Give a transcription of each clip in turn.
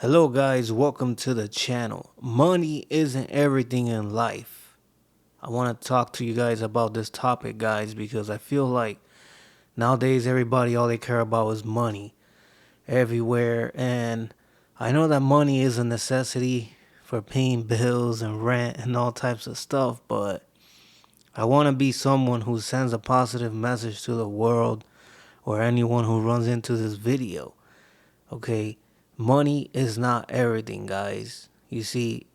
Hello guys, welcome to the channel. Money isn't everything in life. I want to talk to you guys about this topic, guys, because I feel like nowadays everybody all they care about is money everywhere, and I know that money is a necessity for paying bills and rent and all types of stuff, but I want to be someone who sends a positive message to the world or anyone who runs into this video. Okay, money is not everything, guys. You see,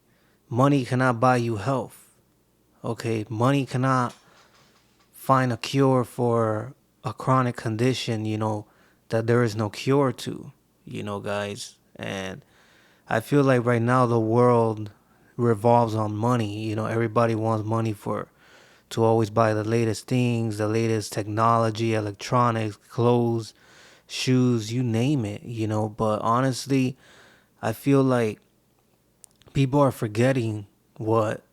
money cannot buy you health. Okay, money cannot find a cure for a chronic condition, that there is no cure to, guys. And I feel like right now the world revolves on money. Everybody wants money to always buy the latest things, the latest technology, electronics, clothes, shoes, you name it. But honestly, I feel like people are forgetting what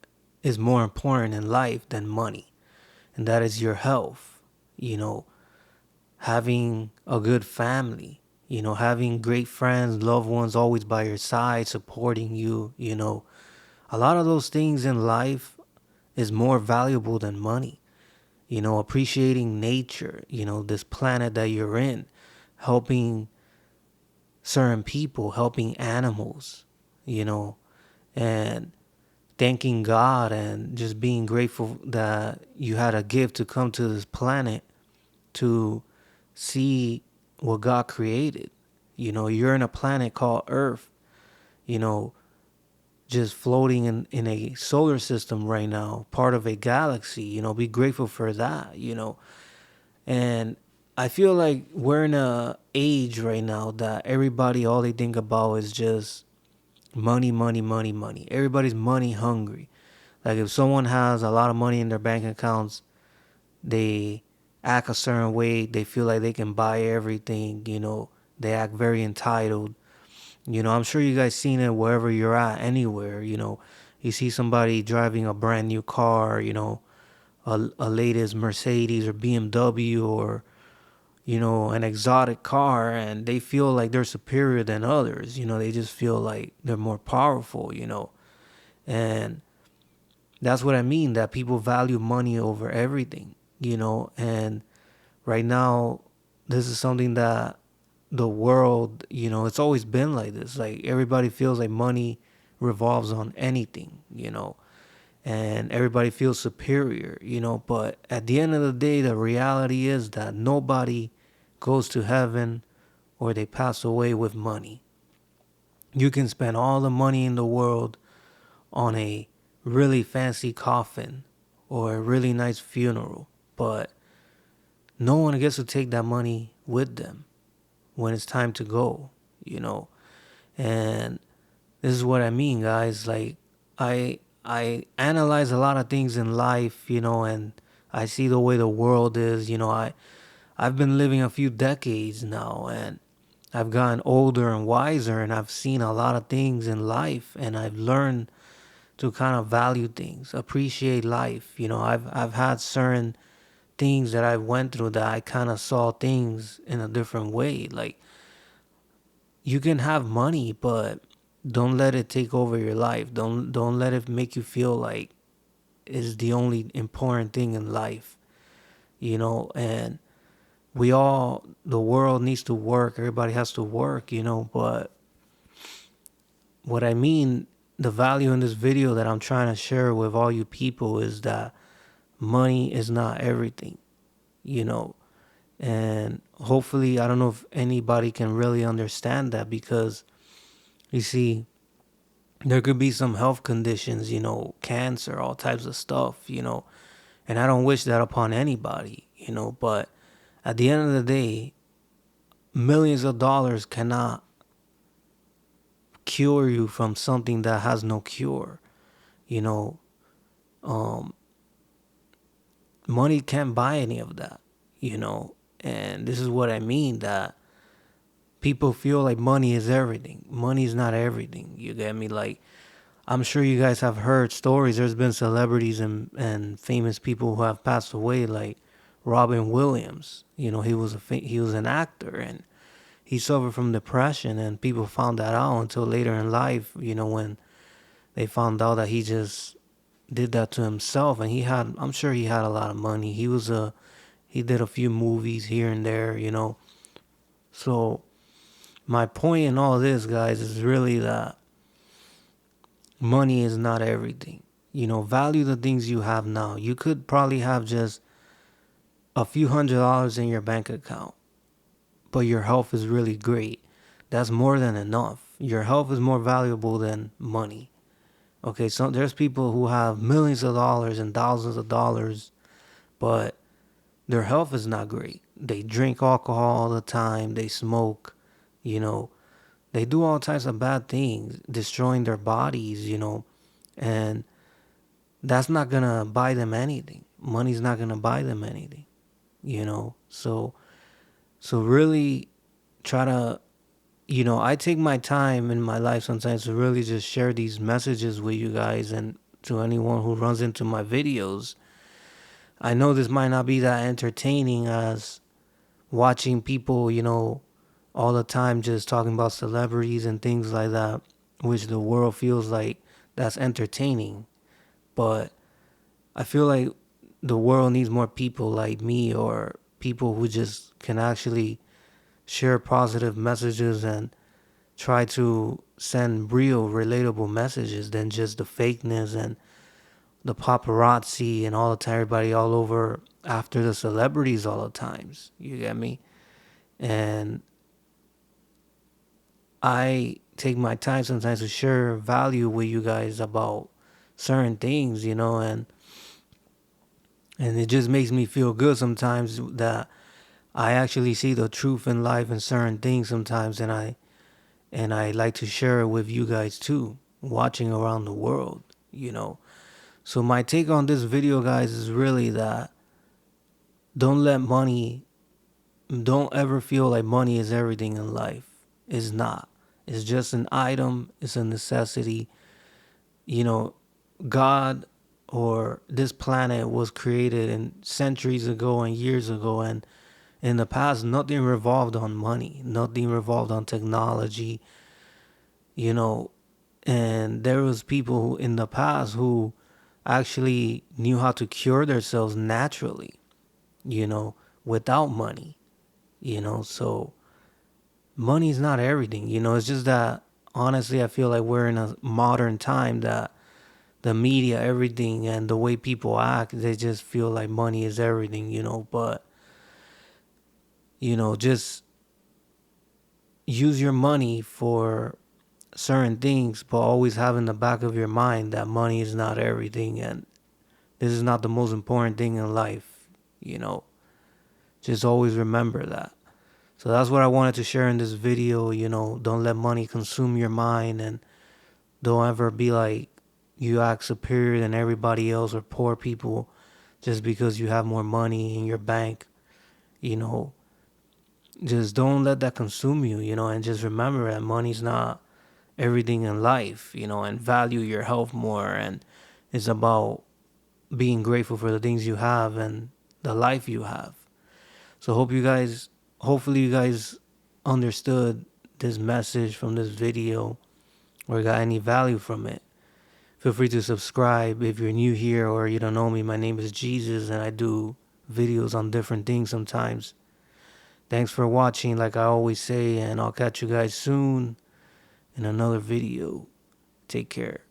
is more important in life than money, and that is your health. You know, having a good family, having great friends, loved ones always by your side, supporting you. A lot of those things in life is more valuable than money. Appreciating nature, this planet that you're in, helping certain people, helping animals, you know, and thanking God and just being grateful that you had a gift to come to this planet to see what God created. You're in a planet called Earth, you know, just floating in a solar system right now, part of a galaxy. Be grateful for that, And I feel like we're in a age right now that everybody all they think about is just money, money, money, money. Everybody's money hungry. Like if someone has a lot of money in their bank accounts, they act a certain way. They feel like they can buy everything. They act very entitled. I'm sure you guys seen it wherever you're at, anywhere. You see somebody driving a brand new car. A latest Mercedes or BMW or an exotic car, and they feel like they're superior than others. They just feel like they're more powerful. And that's what I mean, that people value money over everything. And right now, this is something that the world, it's always been like this. Like everybody feels like money revolves on anything. And everybody feels superior. But at the end of the day, the reality is that nobody goes to heaven or they pass away with money. You can spend all the money in the world on a really fancy coffin or a really nice funeral, but no one gets to take that money with them when it's time to go, you know. And this is what I mean, guys. Like I analyze a lot of things in life, and I see the way the world is. I've been living a few decades now, and I've gotten older and wiser, and I've seen a lot of things in life, and I've learned to kind of value things, appreciate life. I've had certain things that I went through that I kind of saw things in a different way. Like you can have money, but don't let it take over your life. Don't let it make you feel like it's the only important thing in life. And the world needs to work. Everybody has to work, but what I mean, the value in this video that I'm trying to share with all you people is that money is not everything, you know. And hopefully, I don't know if anybody can really understand that, because you see, there could be some health conditions, cancer, all types of stuff, and I don't wish that upon anybody, but at the end of the day, millions of dollars cannot cure you from something that has no cure. You know, um, money can't buy any of that. And this is what I mean, that people feel like money is everything. Money is not everything. You get me? Like, I'm sure you guys have heard stories. There's been celebrities and famous people who have passed away, like Robin Williams. He was an actor, and he suffered from depression, and people found that out until later in life, when they found out that he just did that to himself. And I'm sure he had a lot of money. He did a few movies here and there, So my point in all this, guys, is really that money is not everything. Value the things you have now. You could probably have just a few $100s in your bank account, but your health is really great. That's more than enough. Your health is more valuable than money. Okay, so there's people who have millions of dollars and thousands of dollars, but their health is not great. They drink alcohol all the time. They smoke, you know. They do all types of bad things, destroying their bodies, and that's not going to buy them anything. Money's not going to buy them anything, So really try to, I take my time in my life sometimes to really just share these messages with you guys and to anyone who runs into my videos. I know this might not be that entertaining as watching people, all the time just talking about celebrities and things like that, which the world feels like that's entertaining. But I feel like the world needs more people like me, or people who just can actually share positive messages and try to send real, relatable messages than just the fakeness and the paparazzi and all the time, everybody all over after the celebrities all the times. You get me? And I take my time sometimes to share value with you guys about certain things, and it just makes me feel good sometimes that I actually see the truth in life and certain things sometimes, and I like to share it with you guys too, watching around the world. So my take on this video, guys, is really that don't ever feel like money is everything in life. It's not. It's just an item. It's a necessity. God or this planet was created in centuries ago and years ago, and in the past, nothing revolved on money. Nothing revolved on technology. And there was people in the past who actually knew how to cure themselves naturally, without money. So money is not everything. It's just that honestly, I feel like we're in a modern time that the media, everything, and the way people act, they just feel like money is everything. But just use your money for certain things, but always have in the back of your mind that money is not everything, and this is not the most important thing in life. Just always remember that. So that's what I wanted to share in this video. Don't let money consume your mind, and don't ever be like you act superior than everybody else or poor people just because you have more money in your bank. Just don't let that consume you, and just remember that money's not everything in life, and value your health more. And it's about being grateful for the things you have and the life you have. So hopefully you guys understood this message from this video or got any value from it. Feel free to subscribe if you're new here or you don't know me. My name is Jesus, and I do videos on different things sometimes. Thanks for watching, like I always say, and I'll catch you guys soon in another video. Take care.